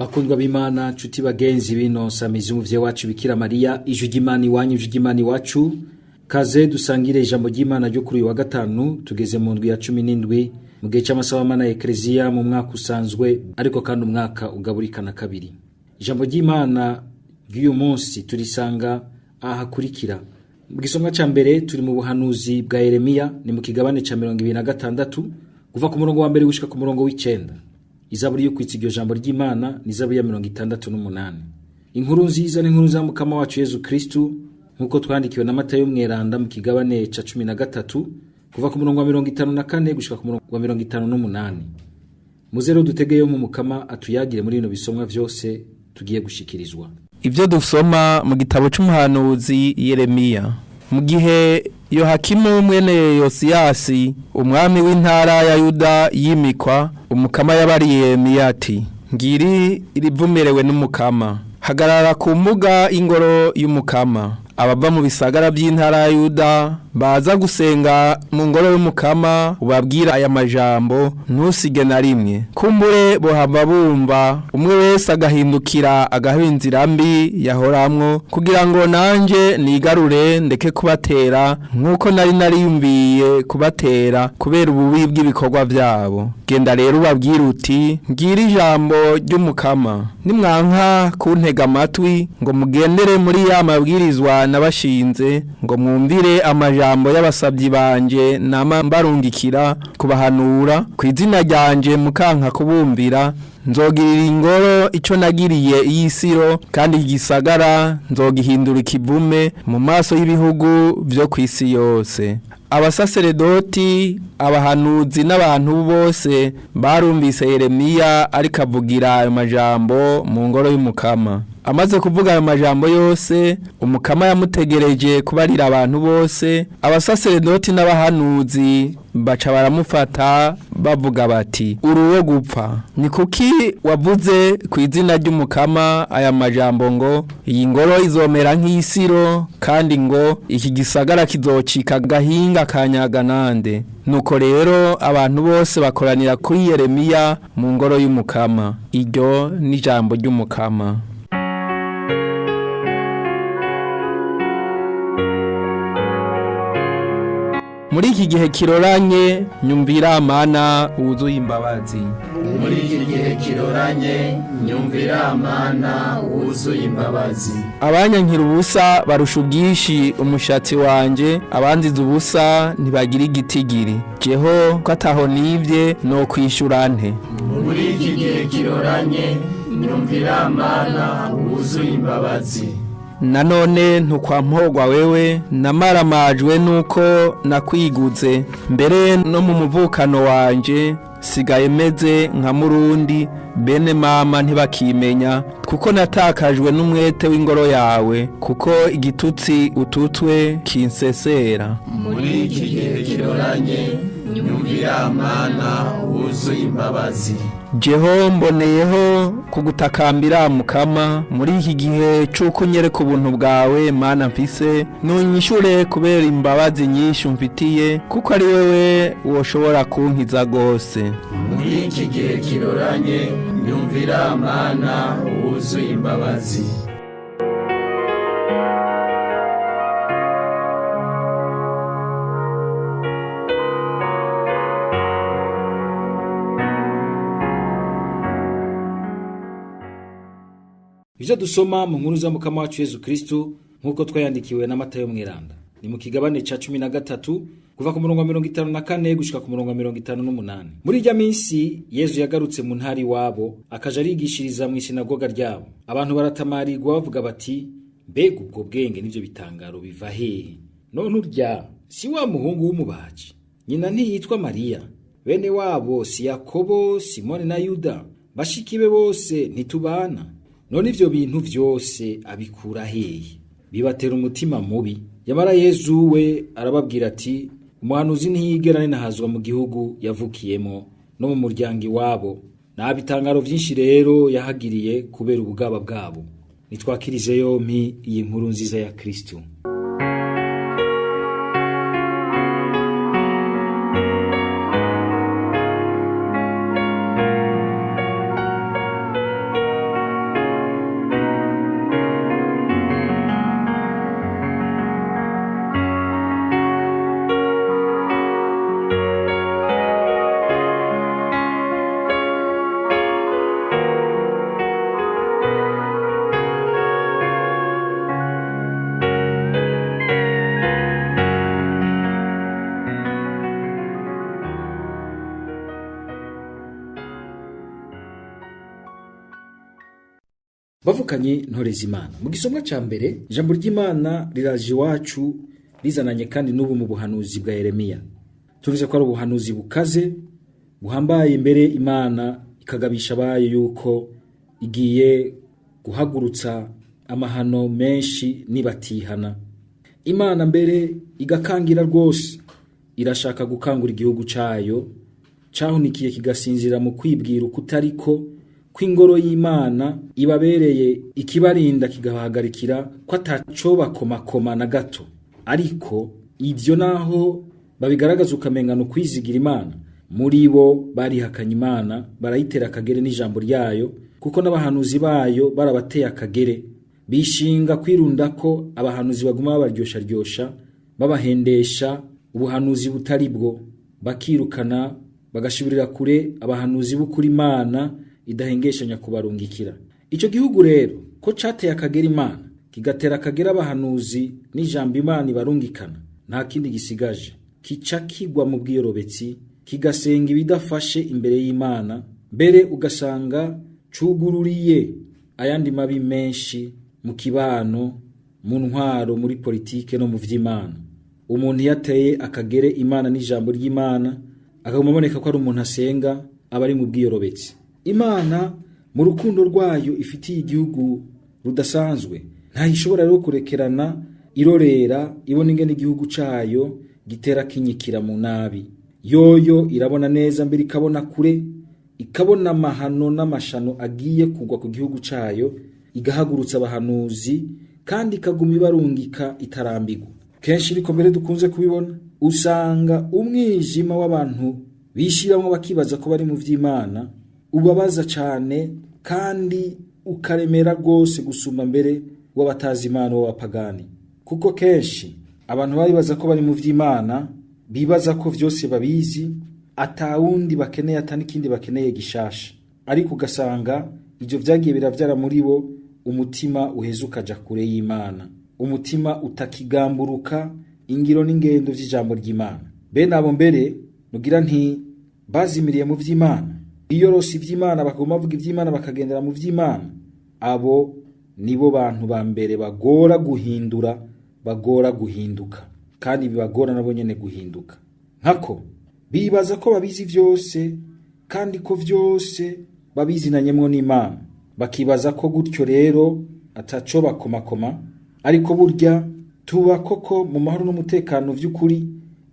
Bakundwa b'Imana, nshuti bagenzi bino samizi umuvyeyi wacu Bikira Mariya, ijwi ry'Imana iwanyu, ijwi ry'Imana iwacu. Kaze dusangire ijambo ry'Imana ryo kuri uyu wa gatanu, tugeze mu ndwi ya 17 mu gihe c'amasaha ya Ekleziya mu mwaka usanzwe, ariko kandi umwaka ugaburikana kabiri. Ijambo ry'Imana ry'uyu munsi turisanga ahakurikira. Mu gisomwa ca mbere turi mu buhanuzi bwa Yeremiya, ni mu kigabane ca 26 kuva ku murongo wa mbere gushika ku murongo w'9. Izaburi yo kwitsa iryo jambo ry'Imana ni Zaburi ya 68. Inkuru nziza ni inkuru za Mukama wacu Yesu Kristu, nkuko twandikiwe na Matayo mweranda mu kigabane ca 13 kuva ku murongo wa 54 gushika ku murongo wa 58. Muzero dutegeyo mu Mukama atuyagire muri bino bisomwa vyose tugiye gushikirizwa. Ivyo dusoma mu gitabo c'umuhanuzi Yeremiya. Mu gihe Yohakimu mwene Yosiyasi umwami w'intara ya Yuda yimikwa, Umukama yabariye Yeremiya ati: ngiri irivumerewe n'Umukama, hagarara ku mbuga ingoro y'Umukama. Abava mu bisagara by'intara ya Yuda baza gusenga mu ngoro y'Umukama, ubabwira aya majambo ntusige na rimwe. Kumbure bohava bumva, umwe wese agahindukira agahinzira mbi yahoramwo, kugira ngo nanje nigarure ndeke kubatera nkuko nari nariyumviye kubatera kubera ububi bw'ibikorwa byabo. Genda rero ubabwira uti: ngira ijambo ry'Umukama, nimwanka kuntega amatwi ngo mugendere muri ya mabwirizwa nabashinze, ngo mwumvire amajambo y'abasabyi banje nama mbarungikira kubahanura, ku izina ryanje mukanka kubumvira, nzogirira ingoro ico nagiriye iy'Isiro, kandi igisagara nzogihindura ikivume mu maso y'ibihugu vyo kw'isi yose. Abasaseredoti, abahanuzi n'abantu bose barumvise Yeremiya ariko avugira ayo majambo mu ngoro y'Umukama. Amaze kuvuga ayo majambo yose, Umukama yamutegereje kubarira abantu bose. Abasaseredoti n'abahanuzi baca baramufata bavuga bati: uruwo gupfa, ni kuki wavuze ku izina ry'Umukama aya majambo ngo iyi ngoro izomera nk'Isiro, kandi ngo iki gisagara kizocika gahinga kanyaga nande? Nuko rero abantu bose bakoranira kuri Yeremiya mu ngoro y'Umukama. Iryo ni ijambo ry'Umukama. Muri iki gihe kiroranye nyumvira Mana wuzuye imbabazi. Muri iki gihe kiroranye nyumvira Mana wuzuye imbabazi. Abanyankira ubusa barusha ubwishi umushatsi wanje, abanziza ubusa ntibagira igitigiri. Jeho ko ataho nivye no kwishura nte. Muri iki gihe kiroranye nyumvira Mana wuzuye imbabazi. Nanone ntukwampogwa wewe, namaramajwe nuko nakwiguze, mbere no mu muvukano wanje sigaye meze nka Murundi, bene mama ntibakimenya, kuko natakajwe n'umwete w'ingoro yawe, kuko igitutsi ututwe kinsesera. Muri iki gihe kiroranye nyumvira Mana wuzuye imbabazi. Jeho mboneyeho kugutakambira Mukama, muri iki gihe c'uko nyereka ubuntu bwawe Mana mfise, nunyishure kubera imbabazi nyinshi umfitiye, kuko ari wewe woshobora kunkiza gose. Muri iki gihe kiroranye nyumvira Mana wuzuye imbabazi. Ivyo dusoma mu nkuru za Mukama wacu Yesu Kristu nkuko twayandikiwe na Matayo mweranda, ni mu kigabane ca 13 kuva ku murongo wa 54 gushika ku murongo wa 58. Muri irya minsi Yesu yagarutse mu ntari wabo, akaja arigishiriza mu isinagoga ryabo. Abantu baratamarirwa bavuga bati: mbega ubwo bwenge n'ivyo bitangaro biva hehe? None urya si wa muhungu w'umubaji? Nyina ntiyitwa Mariya? Bene wabo si Yakobo, Simone na Yuda? Bashikibe bose ntitubana? None ivyo bintu vyose abikura hehe? Bibatera umutima mubi. Yamara Yesu we arababwira ati: umuhanuzi ntiyigera ninahazwa mu gihugu yavukiyemo no mu muryango iwabo. Nta bitangaro vyinshi rero yahagiriye kubera ubugaba bwabo. Nitwakirize yompi iyi nkuru nziza ya Kristo. bavukanye ntoreza Imana. Mu gisomwa ca mbere ijambo ry'Imana riraje iwacu rizananye kandi n'ubu mu buhanuzi bwa Yeremiya. Tuvuze ko ari ubuhanuzi bukaze buhambaye, imbere Imana ikagabisha abayo yuko igiye guhagurutsa amahano menshi nibatihana. Imana mbere igakangira rwose, irashaka gukangura igihugu cayo cahunikiye kigasinzira mu kwibwira ukutariko kw'ingoro y'Imana ibabereye ikibarinda kigahagarikira ko ataco bakomakoma na gato. Ariko ivyo naho babigaragaza ukamengana ukwizigira Imana, muri bo barihakanye Imana, barayitera akagere n'ijambo ryayo, kuko n'abahanuzi bayo barabateye akagere. Bishinga kwirunda ko abahanuzi baguma babaryosha babahendesha ubuhanuzi butari bwo, bakirukana bagashibirira kure abahanuzi b'ukuri Imana idahengeshanya kubarungikira. Ico gihugu rero ko cateye akagera Imana, kigatera akagera abahanuzi n'ijambo Imana ibarungikana, nta kindi gisigaje kica kigwa mu bwiyorobetsi, kigasenga ibidafashe imbere y'Imana, mbere ugasanga cugururiye ayandi mabi menshi mu kibano, mu ntwaro, muri politike no mu vy'Imana. Umuntu yateye akagere Imana n'ijambo ry'Imana, akamuboneka ko ari umuntu asenga, aba ari mu bwiyorobetsi. Imana mu rukundo rwayo ifitiye igihugu rudasanzwe, ntayishobora rero kurekerana irorera ibona ingene igihugu cayo gitera kinyikira mu nabi. Yoyo irabona neza, mbere ikabona kure, ikabona amahano n'amashano agiye kugwa ku gihugu cayo, igahagurutsa abahanuzi kandi ikaguma ibarungika itarambirwa. Kenshi riko mbere dukunze kubibona, usanga umwijima w'abantu bishiramwo bakibaza ko bari mu vy'Imana ubabaza cane kandi ukaremera rwose gusumba mbere w'abatazi Imana w'abapagani. Kuko kenshi abantu baribaza ko bari mu vy'Imana, bibaza ko vyose babizi, atawundi bakeneye atanikindi bakeneye gishasha. Ariko ugasanga ivyo vyagiye biravyara muri bo umutima uheza ukaja kure y'Imana, umutima utakigamburuka ingiro n'ingendo vy'ijambo ry'Imana. Bene abo mbere nugira nti bazimiriye mu vy'Imana, iyo rose ivy'Imana bakaguma bavuga ivy'Imana bakagendera mu vy'Imana, abo nibo bantu ba mbere bagora guhindura, bagora guhinduka, kandi bibagora nabo nyene guhinduka. Nkako bibaza ko babizi vyose kandi ko vyose babizinanyemwo n'Imana, bakibaza ko gutyo rero ataco bakomakoma. Ariko burya tuba koko mu mahoro n'umutekano vy'ukuri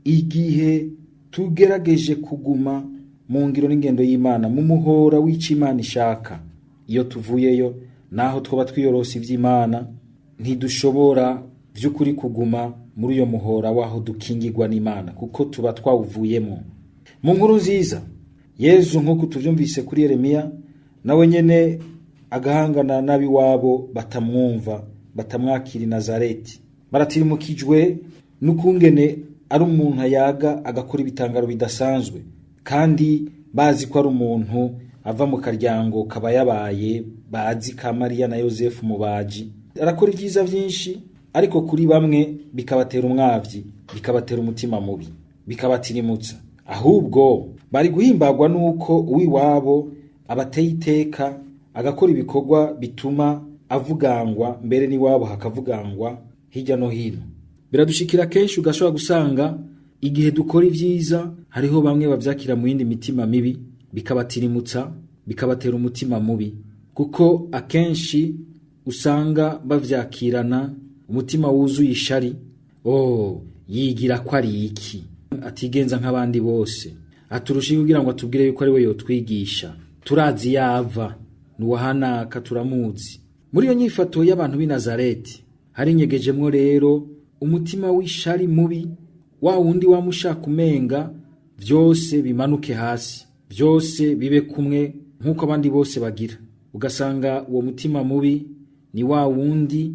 igihe tugerageje kuguma mu ngiro n'ingendo y'Imana, mu muhora w'Imana ishaka. Iyo tuvuyeyo naho twoba twiyorose ivy'Imana, ntidushobora vy'ukuri kuguma muri uyo muhora waho dukingirwa n'Imana, kuko tuba twawuvuyemo. Mu nkuru nziza Yezu nk'uko tuvyumvise kuri Yeremiya, nawe nyene agahangana nabi wabo batamwumva, batamwakira i Nazareti, baratirimukijwe n'ukungene ari umuntu ayaga agakora ibitangaro bidasanzwe, kandi bazi ko ari umuntu ava mu karyango kaba yabaye bazi ka Mariya na Yosefu mubaji. Arakora ibyiza vyinshi, ariko kuri bamwe bikabatera umwavyi, bikabatera umutima mubi, bikabatirimutsa. Ahubwo bari guhimbagwa nuko uwiwabo abateye iteka, agakora ibikorwa bituma avugangwa, mbere ni wabo hakavugangwa hirya no hino. Biradushikira kenshi ugashobora gusanga igihe dukora ivyiza hariho bamwe bavyakira mu yindi mitima mibi, bikabatirimutsa, bikabatera umutima mubi, kuko akenshi usanga bavyakirana umutima wuzuye ishari. Yigira ko ari iki, atigenza nk'abandi bose, aturushiye kugira ngo atubwire yuko ari we yotwigisha, turazi yava nuwahanaka, turamuzi. Muri iyo nyifato y'abantu b'i Nazareti hari nyegejemwo rero umutima w'ishari mubi, wa wundi wamushaka umenga vyose bimanuke hasi, vyose bibe kumwe nk'uko abandi bose bagira. Ugasanga uwo mutima mubi ni wa wundi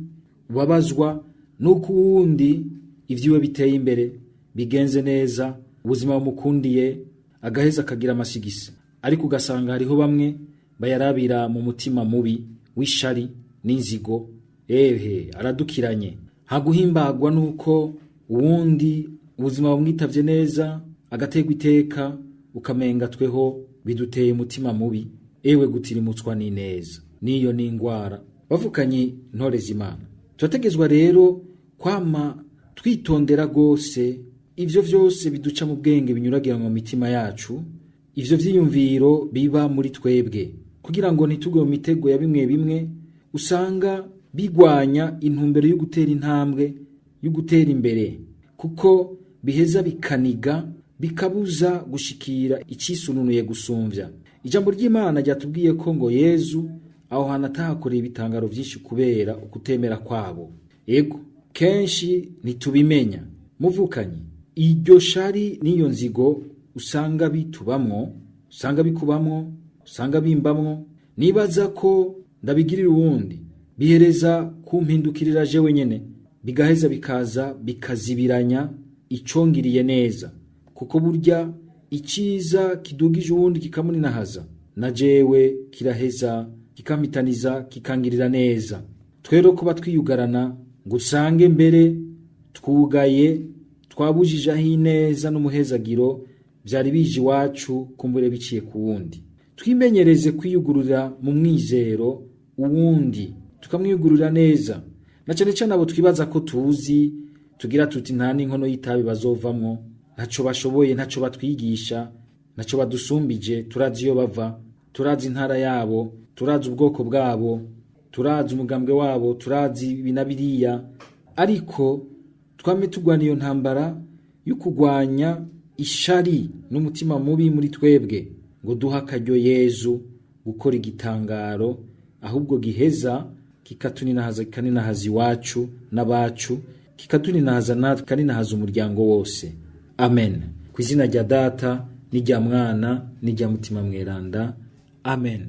ubabazwa nuko uwundi ivyiwe biteye imbere, bigenze neza, ubuzima bumukundiye, agaheza akagira amasigisi. Ariko ugasanga hariho bamwe bayarabira mu mutima mubi w'ishari n'inzigo, aradukiranye. Haguhimbagwa nuko uwundi ubuzima bumwitavye neza, agategwa iteka, ukamenga tweho biduteye umutima mubi. Gutirimutswa ni neza, niyo ni ingwara bavukanye ntore z'Imana, turategezwa rero kwama twitondera gose ivyo vyose biduca mu bwenge binyuragira mu mitima yacu, ivyo vyiyumviro biba muri twebwe, kugira ngo ntitugwe mu mitego ya bimwe bimwe usanga bigwanya intumbero yo gutera intambwe, yo gutera imbere, kuko biheza bikaniga bikabuza gushikira icisununuye gusumvya. Ijambo ry'Imana ryatubwiye ko ngo Yezu aho hantu atahakoreye ibitangaro vyinshi kubera ukutemera kwabo. Ego kenshi ntitubimenya muvukanye, iryo shari n'iyo nzigo usanga bitubamwo, usanga bikubamwo, usanga bimbamwo, nibaza ko ndabigirira uwundi bihereza kumpindukirira jewe nyene, bigaheza bikaza bikazibiranya icongiriye neza, kuko burya iciza kidugije uwundi kikamuninahaza, na jewe kiraheza kikampitaniza kikangirira neza. Twero kuba twiyugarana ngo usange mbere twugaye twabujije aho ineza n'umuhezagiro vyari bije iwacu kumbure biciye ku wundi. Twimenyereze kwiyugurura mu mwizero uwundi, tukamwiyugurura neza, na cane cane abo twibaza ko tuzi, tugira tuti nta n'inkono y'itabi bazovamwo, ntaco bashoboye, ntaco batwigisha, ntaco badusumbije. Turazi iyo bava, turazi intara yabo, turazi ubwoko bwabo, turazi umugambwe wabo, turazi binabiriya, ariko twame tugwana iyo ntambara yo kugwanya ishari n'umutima mubi muri twebwe, ngo duha akaryo Yezu gukora igitangaro, ahubwo giheza kikatuninahaza, kikaninahaza iwacu n'abacu, kikatuninahaza natwe, kikaninahaza umuryango wose. Amen. Kw'izina rya Data n'irya Mwana n'irya Mutima Mweranda. Amen.